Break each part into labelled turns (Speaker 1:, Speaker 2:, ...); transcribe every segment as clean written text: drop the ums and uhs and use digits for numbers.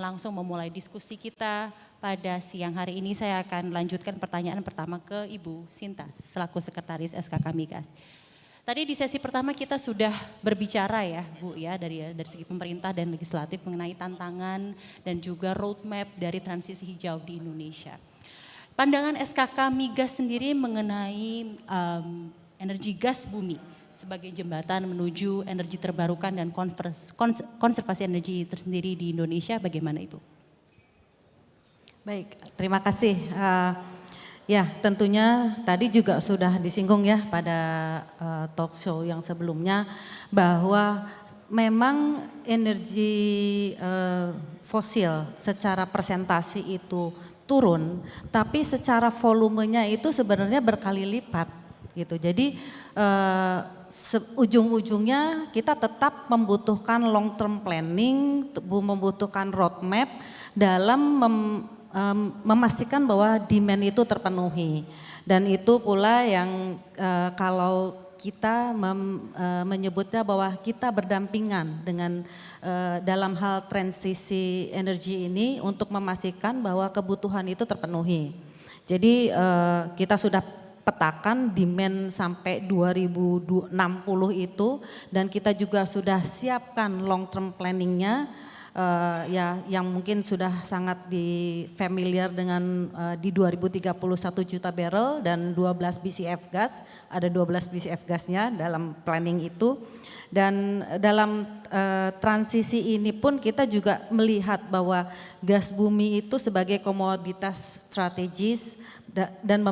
Speaker 1: langsung memulai diskusi kita pada siang hari ini. Saya akan lanjutkan pertanyaan pertama ke Ibu Sinta selaku Sekretaris SKK Migas. Tadi di sesi pertama kita sudah berbicara ya Bu ya dari segi pemerintah dan legislatif mengenai tantangan dan juga roadmap dari transisi hijau di Indonesia. Pandangan SKK Migas sendiri mengenai energi gas bumi sebagai jembatan menuju energi terbarukan dan konservasi energi tersendiri di Indonesia, bagaimana Ibu?
Speaker 2: Baik, terima kasih. Ya, tentunya tadi juga sudah disinggung ya pada talk show yang sebelumnya bahwa memang energi fosil secara presentasi itu turun, tapi secara volumenya itu sebenarnya berkali lipat gitu. Jadi ujung-ujungnya kita tetap membutuhkan long term planning, membutuhkan roadmap dalam memastikan bahwa demand itu terpenuhi. Dan itu pula yang kalau kita menyebutnya bahwa kita berdampingan dengan dalam hal transisi energi ini untuk memastikan bahwa kebutuhan itu terpenuhi. Jadi kita sudah petakan demand sampai 2060 itu, dan kita juga sudah siapkan long term planningnya. Ya, yang mungkin sudah sangat familiar dengan di 2031 juta barrel dan 12 BCF gas, ada 12 BCF gasnya dalam planning itu. Dan dalam transisi ini pun kita juga melihat bahwa gas bumi itu sebagai komoditas strategis dan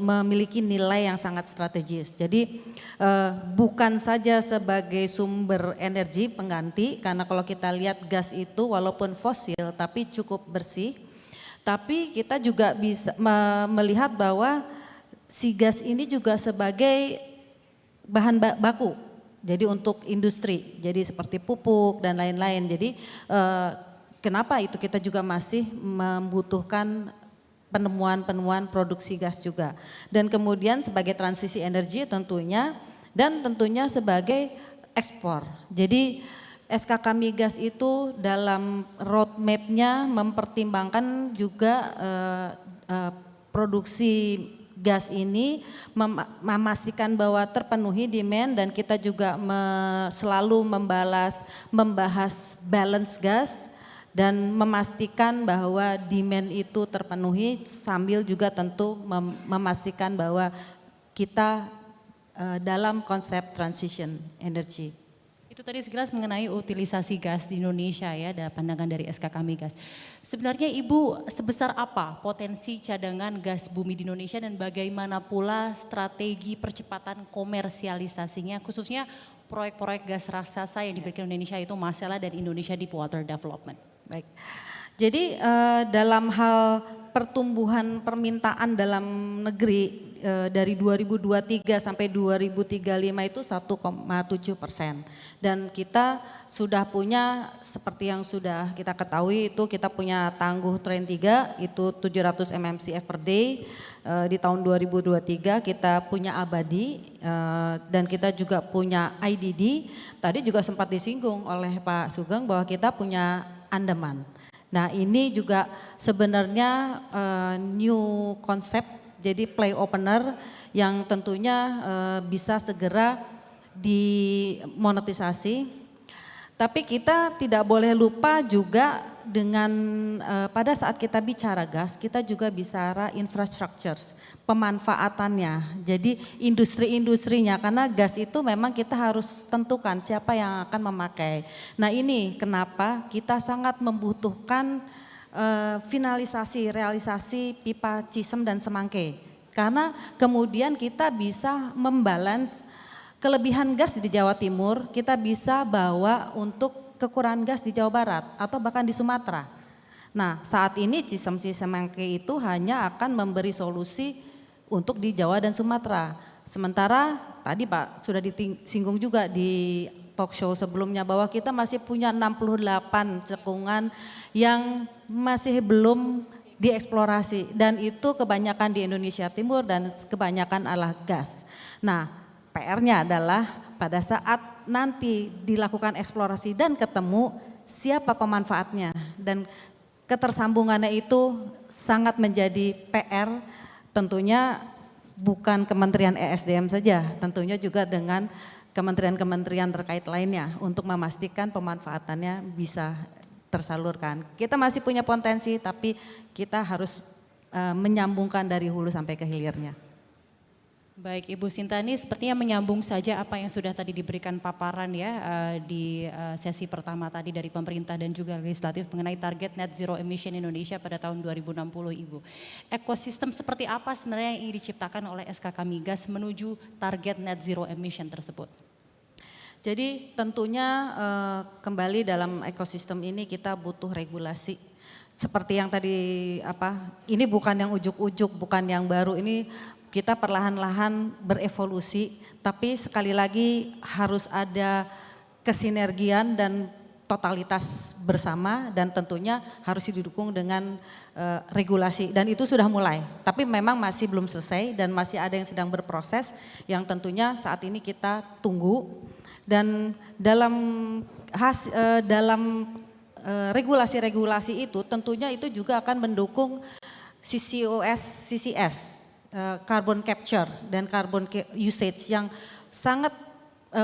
Speaker 2: memiliki nilai yang sangat strategis. Jadi bukan saja sebagai sumber energi pengganti, karena kalau kita lihat gas itu walaupun fosil tapi cukup bersih, tapi kita juga bisa melihat bahwa si gas ini juga sebagai bahan baku. Jadi untuk industri, jadi seperti pupuk dan lain-lain. Jadi kenapa itu kita juga masih membutuhkan penemuan produksi gas juga. Dan kemudian sebagai transisi energi tentunya, dan tentunya sebagai ekspor. Jadi SKK Migas itu dalam roadmapnya mempertimbangkan juga produksi gas ini, memastikan bahwa terpenuhi demand, dan kita juga selalu membahas balance gas dan memastikan bahwa demand itu terpenuhi, sambil juga tentu memastikan bahwa kita dalam konsep transition energy.
Speaker 1: Itu tadi sekilas mengenai utilisasi gas di Indonesia ya, ada pandangan dari SKK Migas. Sebenarnya Ibu, sebesar apa potensi cadangan gas bumi di Indonesia dan bagaimana pula strategi percepatan komersialisasinya, khususnya proyek-proyek gas raksasa yang diberikan Indonesia itu Masela dan Indonesia Deepwater Development?
Speaker 2: Baik, jadi dalam hal pertumbuhan permintaan dalam negeri dari 2023 sampai 2035 itu 1,7%, dan kita sudah punya seperti yang sudah kita ketahui itu kita punya tangguh train 3 itu 700 MMCF per day di tahun 2023, kita punya abadi dan kita juga punya IDD. Tadi juga sempat disinggung oleh Pak Sugeng bahwa kita punya Andaman. Nah ini juga sebenarnya new konsep, jadi play opener yang tentunya bisa segera dimonetisasi. Tapi kita tidak boleh lupa juga dengan pada saat kita bicara gas, kita juga bicara infrastructures, pemanfaatannya. Jadi industri-industrinya, karena gas itu memang kita harus tentukan siapa yang akan memakai. Nah ini kenapa kita sangat membutuhkan finalisasi, realisasi pipa Cisem dan Semangke. Karena kemudian kita bisa membalance kelebihan gas di Jawa Timur, kita bisa bawa untuk kekurangan gas di Jawa Barat atau bahkan di Sumatera. Nah saat ini Cisem Semangke itu hanya akan memberi solusi untuk di Jawa dan Sumatera. Sementara tadi Pak sudah disinggung juga di talk show sebelumnya bahwa kita masih punya 68 cekungan yang masih belum dieksplorasi, dan itu kebanyakan di Indonesia Timur dan kebanyakan adalah gas. Nah PR-nya adalah pada saat nanti dilakukan eksplorasi dan ketemu siapa pemanfaatnya, dan ketersambungannya itu sangat menjadi PR, tentunya bukan Kementerian ESDM saja, tentunya juga dengan kementerian-kementerian terkait lainnya untuk memastikan pemanfaatannya bisa tersalurkan. Kita masih punya potensi, tapi kita harus menyambungkan dari hulu sampai ke hilirnya.
Speaker 1: Baik, Ibu Sinta, ini sepertinya menyambung saja apa yang sudah tadi diberikan paparan ya di sesi pertama tadi dari pemerintah dan juga legislatif mengenai target net zero emission Indonesia pada tahun 2060, Ibu. Ekosistem seperti apa sebenarnya yang ingin diciptakan oleh SKK Migas menuju target net zero emission tersebut?
Speaker 2: Jadi tentunya kembali dalam ekosistem ini kita butuh regulasi. Seperti yang tadi ini bukan yang ujuk-ujuk, bukan yang baru, ini kita perlahan-lahan berevolusi, tapi sekali lagi harus ada kesinergian dan totalitas bersama dan tentunya harus didukung dengan regulasi dan itu sudah mulai. Tapi memang masih belum selesai dan masih ada yang sedang berproses yang tentunya saat ini kita tunggu. Dan dalam regulasi-regulasi itu tentunya itu juga akan mendukung CCS, carbon capture dan carbon usage yang sangat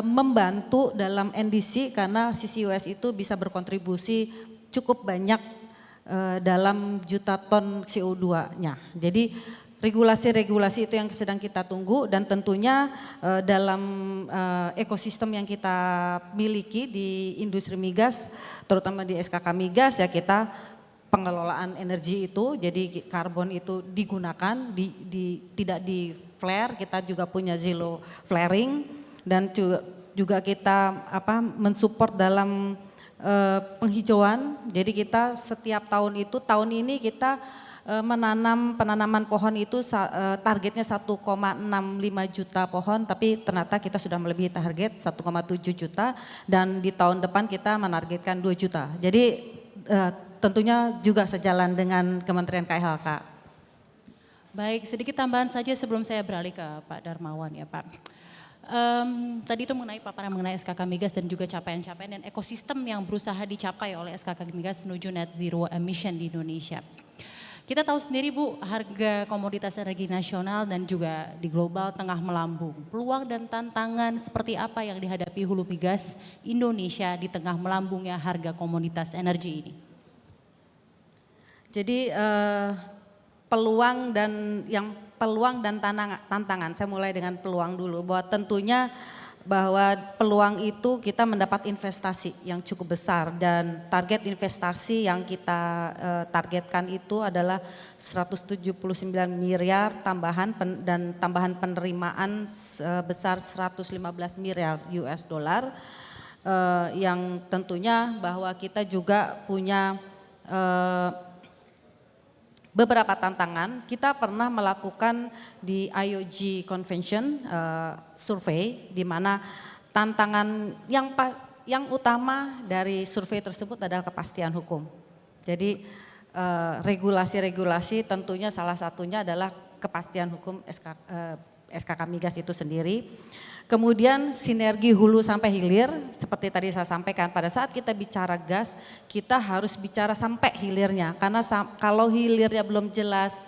Speaker 2: membantu dalam NDC karena CCUS itu bisa berkontribusi cukup banyak dalam juta ton CO2-nya. Jadi regulasi-regulasi itu yang sedang kita tunggu dan tentunya dalam ekosistem yang kita miliki di industri migas, terutama di SKK Migas ya kita pengelolaan energi itu, jadi karbon itu digunakan, tidak di flare, kita juga punya zero flaring dan juga kita mensupport dalam penghijauan. Jadi kita setiap tahun itu, tahun ini kita penanaman pohon itu targetnya 1,65 juta pohon, tapi ternyata kita sudah melebihi target 1,7 juta dan di tahun depan kita menargetkan 2 juta. Jadi tentunya juga sejalan dengan Kementerian KLHK.
Speaker 1: Baik, sedikit tambahan saja sebelum saya beralih ke Pak Darmawan ya Pak. Tadi itu mengenai paparan mengenai SKK Migas dan juga capaian-capaian dan ekosistem yang berusaha dicapai oleh SKK Migas menuju net zero emission di Indonesia. Kita tahu sendiri Bu, harga komoditas energi nasional dan juga di global tengah melambung. Peluang dan tantangan seperti apa yang dihadapi hulu migas Indonesia di tengah melambungnya harga komoditas energi ini?
Speaker 2: Jadi peluang dan tantangan, saya mulai dengan peluang dulu, bahwa tentunya peluang itu kita mendapat investasi yang cukup besar dan target investasi yang kita targetkan itu adalah 179 miliar tambahan dan tambahan penerimaan sebesar 115 miliar US dollar yang tentunya bahwa kita juga punya beberapa tantangan. Kita pernah melakukan di IOG Convention survei di mana tantangan yang utama dari survei tersebut adalah kepastian hukum. Jadi regulasi-regulasi tentunya salah satunya adalah kepastian hukum SKK Migas itu sendiri. Kemudian sinergi hulu sampai hilir, seperti tadi saya sampaikan pada saat kita bicara gas, kita harus bicara sampai hilirnya. Karena kalau hilirnya belum jelas,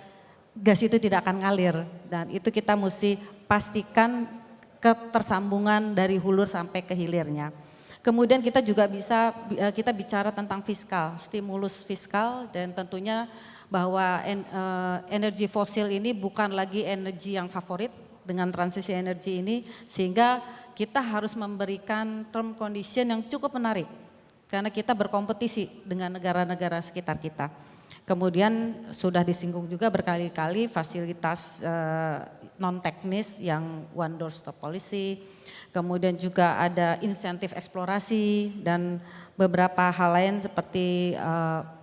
Speaker 2: gas itu tidak akan ngalir. Dan itu kita mesti pastikan ketersambungan dari hulu sampai ke hilirnya. Kemudian kita juga kita bicara tentang fiskal, stimulus fiskal dan tentunya bahwa energi fosil ini bukan lagi energi yang favorit dengan transisi energi ini, sehingga kita harus memberikan term condition yang cukup menarik karena kita berkompetisi dengan negara-negara sekitar kita. Kemudian sudah disinggung juga berkali-kali fasilitas non teknis yang one door stop policy, kemudian juga ada insentif eksplorasi dan beberapa hal lain seperti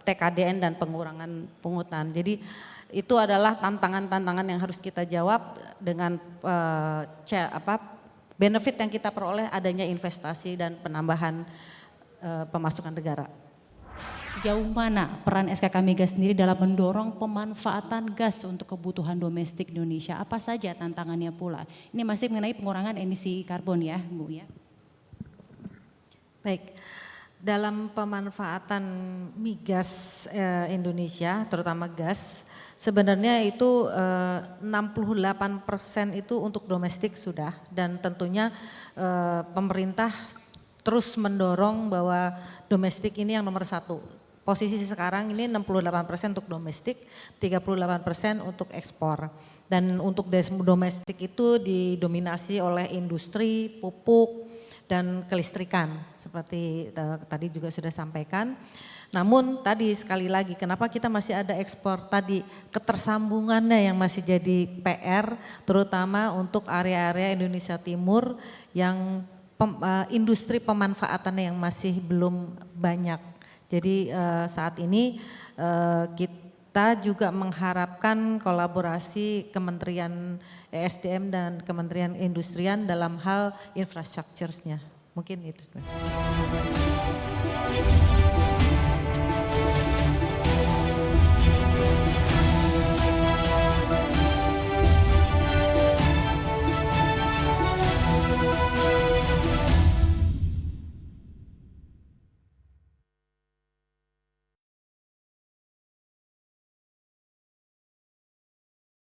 Speaker 2: TKDN dan pengurangan pungutan. Jadi itu adalah tantangan-tantangan yang harus kita jawab dengan benefit yang kita peroleh adanya investasi dan penambahan pemasukan negara.
Speaker 1: Sejauh mana peran SKK Migas sendiri dalam mendorong pemanfaatan gas untuk kebutuhan domestik Indonesia? Apa saja tantangannya pula? Ini masih mengenai pengurangan emisi karbon ya Bu ya.
Speaker 2: Baik, Dalam pemanfaatan migas Indonesia, terutama gas, sebenarnya itu 68% itu untuk domestik sudah, dan tentunya pemerintah terus mendorong bahwa domestik ini yang nomor satu. Posisi sekarang ini 68% untuk domestik, 38% untuk ekspor. Dan untuk domestik itu didominasi oleh industri, pupuk, dan kelistrikan seperti tadi juga sudah sampaikan. Namun tadi sekali lagi kenapa kita masih ada ekspor tadi, ketersambungannya yang masih jadi PR terutama untuk area-area Indonesia Timur yang industri pemanfaatannya yang masih belum banyak. Jadi saat ini kita juga mengharapkan kolaborasi Kementerian ESDM dan Kementerian Industrian dalam hal infrastrukturnya. Mungkin itu.